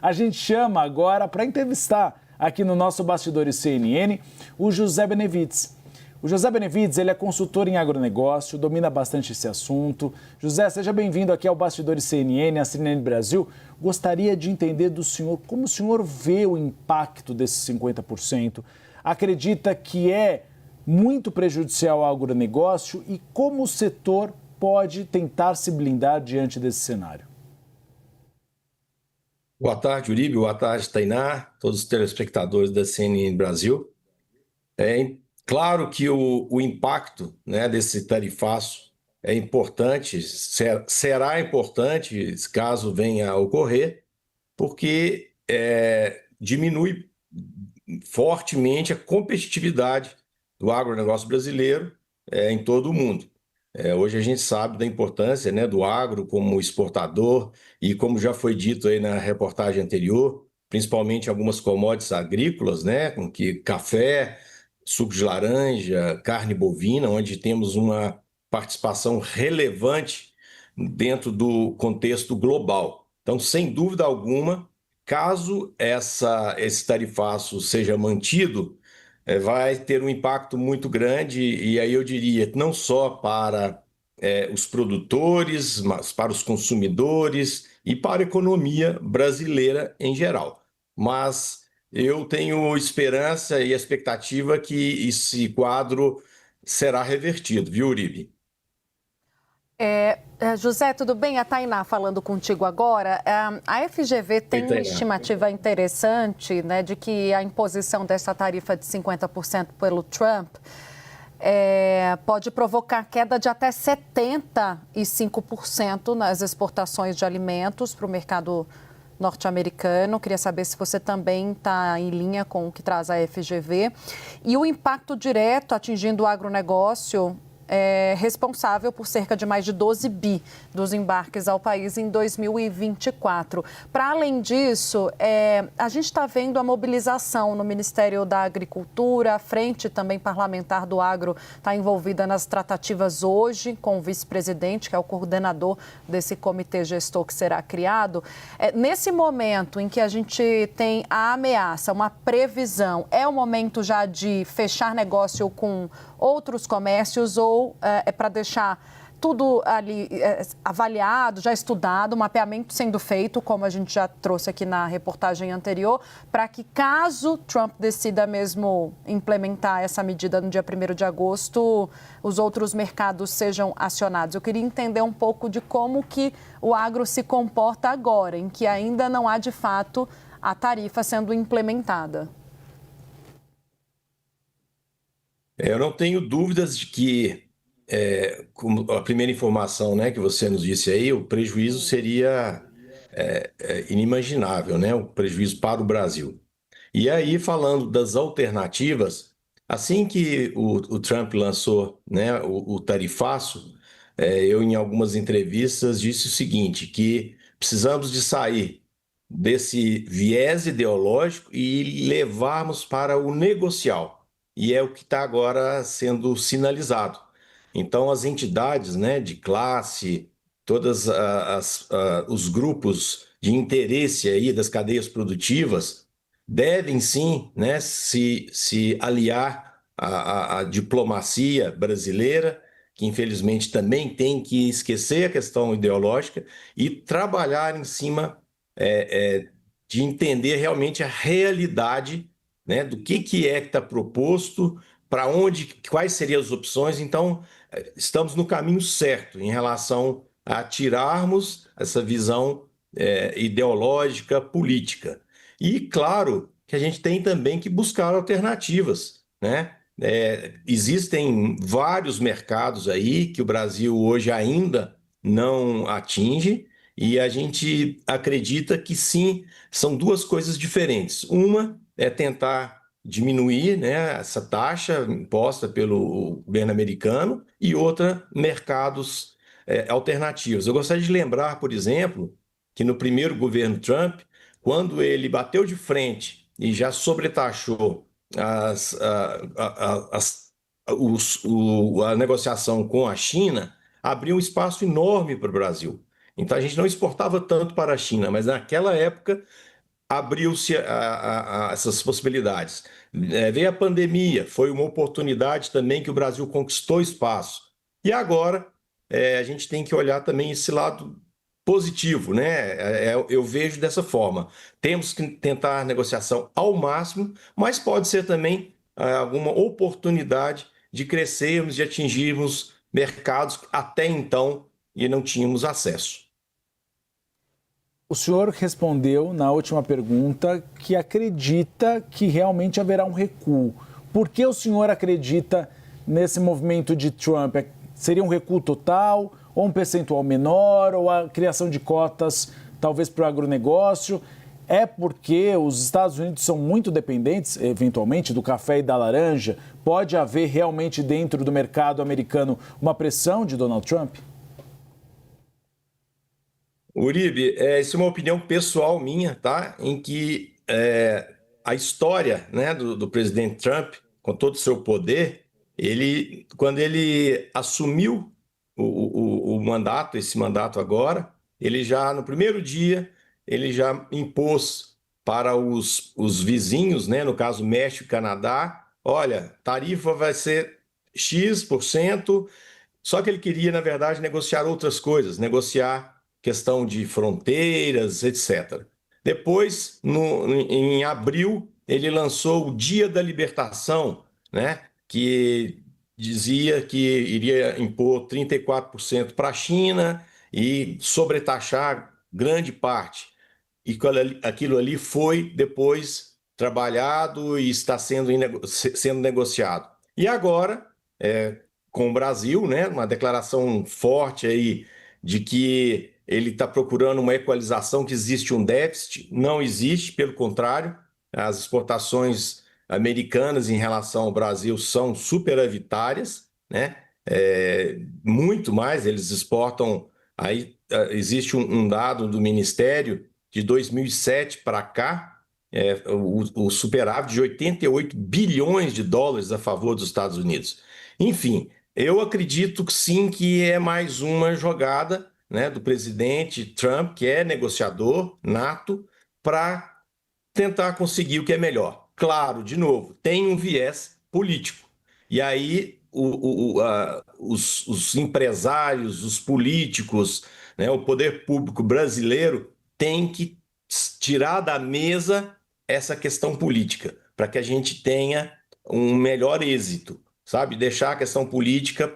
A gente chama agora para entrevistar aqui no nosso Bastidores CNN o José Benevides. O José Benevides, ele é consultor em agronegócio, domina bastante esse assunto. José, seja bem-vindo aqui ao Bastidores CNN, a CNN Brasil. Gostaria de entender do senhor como o senhor vê o impacto desses 50%. Acredita que é muito prejudicial ao agronegócio e como o setor pode tentar se blindar diante desse cenário? Boa tarde, Uribe. Boa tarde, Tainá, todos os telespectadores da CNN Brasil. É claro que o impacto, né, desse tarifaço é importante, será importante caso venha a ocorrer, porque diminui fortemente a competitividade do agronegócio brasileiro em todo o mundo. Hoje a gente sabe da importância, né, do agro como exportador e, como já foi dito aí na reportagem anterior, principalmente algumas commodities agrícolas, né, como que café, suco de laranja, carne bovina, onde temos uma participação relevante dentro do contexto global. Então, sem dúvida alguma, caso esse tarifaço seja mantido, vai ter um impacto muito grande, e aí eu diria, não só para os produtores, mas para os consumidores e para a economia brasileira em geral. Mas eu tenho esperança e expectativa que esse quadro será revertido, viu, Uribe? José, tudo bem? A Tainá falando contigo agora. A FGV tem uma estimativa interessante, né, de que a imposição dessa tarifa de 50% pelo Trump pode provocar queda de até 75% nas exportações de alimentos para o mercado norte-americano. Queria saber se você também está em linha com o que traz a FGV. E o impacto direto atingindo o agronegócio responsável por cerca de mais de 12 bi dos embarques ao país em 2024. Para além disso, a gente está vendo a mobilização no Ministério da Agricultura, a frente também parlamentar do agro está envolvida nas tratativas hoje com o vice-presidente, que é o coordenador desse comitê gestor que será criado. Nesse momento em que a gente tem a ameaça, uma previsão, é o momento já de fechar negócio com outros comércios ou é para deixar tudo ali avaliado, já estudado, mapeamento sendo feito, como a gente já trouxe aqui na reportagem anterior, para que caso Trump decida mesmo implementar essa medida no dia 1º de agosto, os outros mercados sejam acionados. Eu queria entender um pouco de como que o agro se comporta agora, em que ainda não há de fato a tarifa sendo implementada. Eu não tenho dúvidas de que, como a primeira informação, né, que você nos disse aí, o prejuízo seria inimaginável, né, o prejuízo para o Brasil. E aí, falando das alternativas, assim que o Trump lançou, né, o tarifaço, eu em algumas entrevistas disse o seguinte, que precisamos de sair desse viés ideológico e levarmos para o negocial. E é o que está agora sendo sinalizado. Então, as entidades, né, de classe, todos os grupos de interesse aí das cadeias produtivas devem sim, né, se aliar à diplomacia brasileira, que infelizmente também tem que esquecer a questão ideológica e trabalhar em cima de entender realmente a realidade, né, do que está proposto, para onde, quais seriam as opções. Então, estamos no caminho certo em relação a tirarmos essa visão ideológica, política. E, claro, que a gente tem também que buscar alternativas, né? Existem vários mercados aí que o Brasil hoje ainda não atinge, e a gente acredita que sim, são duas coisas diferentes. Uma é tentar diminuir, né, essa taxa imposta pelo governo americano, e outra, mercados alternativos. Eu gostaria de lembrar, por exemplo, que no primeiro governo Trump, quando ele bateu de frente e já sobretaxou a negociação com a China, abriu um espaço enorme para o Brasil. Então, a gente não exportava tanto para a China, mas naquela época abriu-se a essas possibilidades. Veio a pandemia, foi uma oportunidade também que o Brasil conquistou espaço. E agora a gente tem que olhar também esse lado positivo, né? Eu vejo dessa forma. Temos que tentar negociação ao máximo, mas pode ser também alguma oportunidade de crescermos, de atingirmos mercados que até então e não tínhamos acesso. O senhor respondeu na última pergunta que acredita que realmente haverá um recuo. Por que o senhor acredita nesse movimento de Trump? Seria um recuo total, ou um percentual menor, ou a criação de cotas talvez para o agronegócio? É porque os Estados Unidos são muito dependentes, eventualmente, do café e da laranja? Pode haver realmente dentro do mercado americano uma pressão de Donald Trump? Uribe, isso é uma opinião pessoal minha, tá? Em que a história, né, do presidente Trump, com todo o seu poder, quando ele assumiu o mandato, esse mandato agora, ele já, no primeiro dia, ele já impôs para os vizinhos, né, no caso México e Canadá, olha, tarifa vai ser X%, só que ele queria, na verdade, negociar outras coisas, negociar questão de fronteiras, etc. Depois, em abril, ele lançou o Dia da Libertação, né, que dizia que iria impor 34% para a China e sobretaxar grande parte. E aquilo ali foi depois trabalhado e está sendo negociado. E agora, com o Brasil, né, uma declaração forte aí de que ele está procurando uma equalização, que existe um déficit. Não existe, pelo contrário, as exportações americanas em relação ao Brasil são superavitárias, né? Muito mais, eles exportam. Aí existe um dado do Ministério de 2007 para cá, o superávit de 88 bilhões de dólares a favor dos Estados Unidos. Enfim, eu acredito que sim, que é mais uma jogada, né, do presidente Trump, que é negociador nato, para tentar conseguir o que é melhor. Claro, de novo, tem um viés político. E aí os empresários, os políticos, né, o poder público brasileiro tem que tirar da mesa essa questão política, para que a gente tenha um melhor êxito, sabe? Deixar a questão política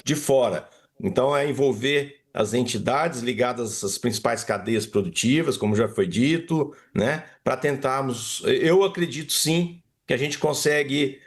de fora. Então, é envolver as entidades ligadas às principais cadeias produtivas, como já foi dito, né? Para tentarmos. Eu acredito sim que a gente consegue,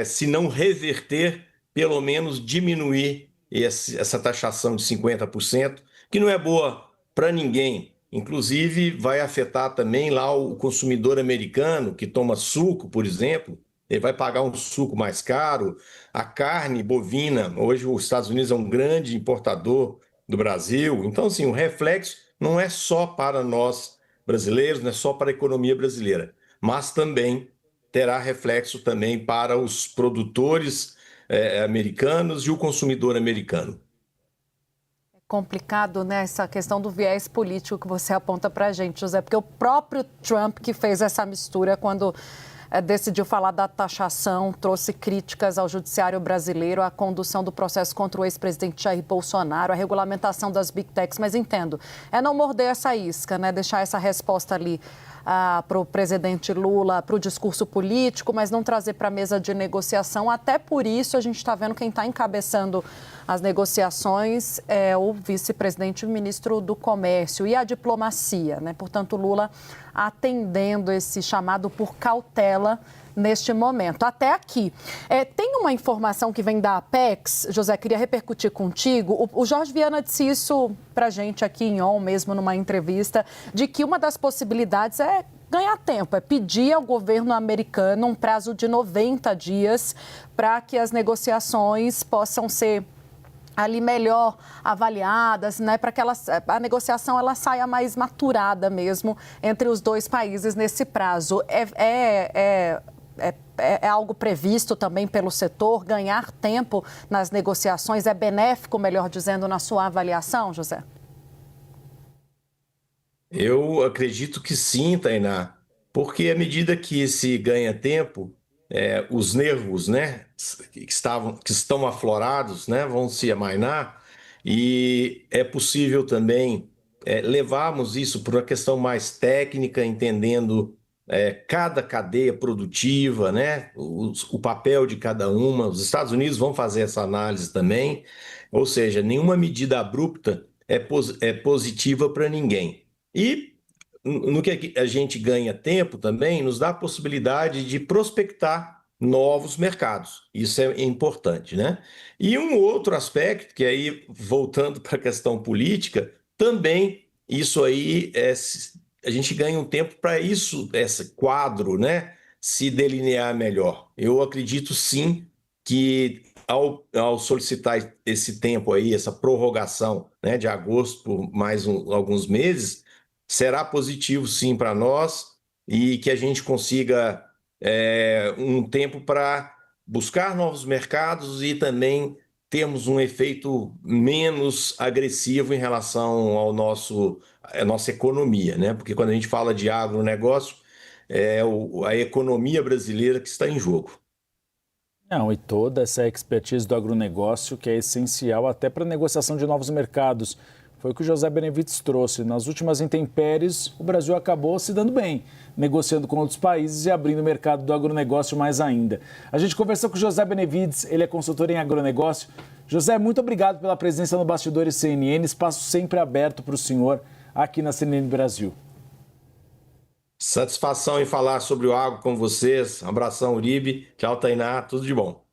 se não reverter, pelo menos diminuir essa taxação de 50%, que não é boa para ninguém. Inclusive, vai afetar também lá o consumidor americano que toma suco, por exemplo. Ele vai pagar um suco mais caro. A carne bovina, hoje os Estados Unidos é um grande importador do Brasil. Então, assim, o reflexo não é só para nós brasileiros, não é só para a economia brasileira, mas também terá reflexo também para os produtores americanos e o consumidor americano. É complicado, né, essa questão do viés político que você aponta para a gente, José, porque o próprio Trump que fez essa mistura quando decidiu falar da taxação, trouxe críticas ao judiciário brasileiro, à condução do processo contra o ex-presidente Jair Bolsonaro, a regulamentação das Big Techs, mas entendo, é não morder essa isca, né? Deixar essa resposta ali para o presidente Lula, para o discurso político, mas não trazer para a mesa de negociação. Até por isso a gente está vendo quem está encabeçando as negociações é o vice-presidente e ministro do Comércio e a diplomacia, né? Portanto, Lula atendendo esse chamado por cautela neste momento. Até aqui. Tem uma informação que vem da Apex, José, queria repercutir contigo. O Jorge Viana disse isso para a gente aqui em ON, mesmo numa entrevista, de que uma das possibilidades é ganhar tempo, é pedir ao governo americano um prazo de 90 dias para que as negociações possam ser ali melhor avaliadas, né, para que a negociação ela saia mais maturada mesmo entre os dois países nesse prazo. É algo previsto também pelo setor? Ganhar tempo nas negociações é benéfico, melhor dizendo, na sua avaliação, José? Eu acredito que sim, Tainá, porque à medida que se ganha tempo, os nervos, né, que estão aflorados, né, vão se amainar e é possível também levarmos isso para uma questão mais técnica, entendendo cada cadeia produtiva, né, o papel de cada uma. Os Estados Unidos vão fazer essa análise também, ou seja, nenhuma medida abrupta é positiva para ninguém. E no que a gente ganha tempo também, nos dá a possibilidade de prospectar novos mercados. Isso é importante, né? E um outro aspecto, que aí, voltando para a questão política, também isso aí a gente ganha um tempo para isso, esse quadro, né, se delinear melhor. Eu acredito sim que ao solicitar esse tempo aí, essa prorrogação, né, de agosto por mais alguns meses, será positivo sim para nós e que a gente consiga um tempo para buscar novos mercados e também termos um efeito menos agressivo em relação à nossa economia, né? Porque quando a gente fala de agronegócio, a economia brasileira que está em jogo. Não, e toda essa expertise do agronegócio que é essencial até para a negociação de novos mercados. Foi o que o José Benevides trouxe. Nas últimas intempéries, o Brasil acabou se dando bem, negociando com outros países e abrindo o mercado do agronegócio mais ainda. A gente conversou com o José Benevides, ele é consultor em agronegócio. José, muito obrigado pela presença no Bastidores CNN, espaço sempre aberto para o senhor aqui na CNN Brasil. Satisfação em falar sobre o agro com vocês. Um abração, Uribe. Tchau, Tainá. Tudo de bom.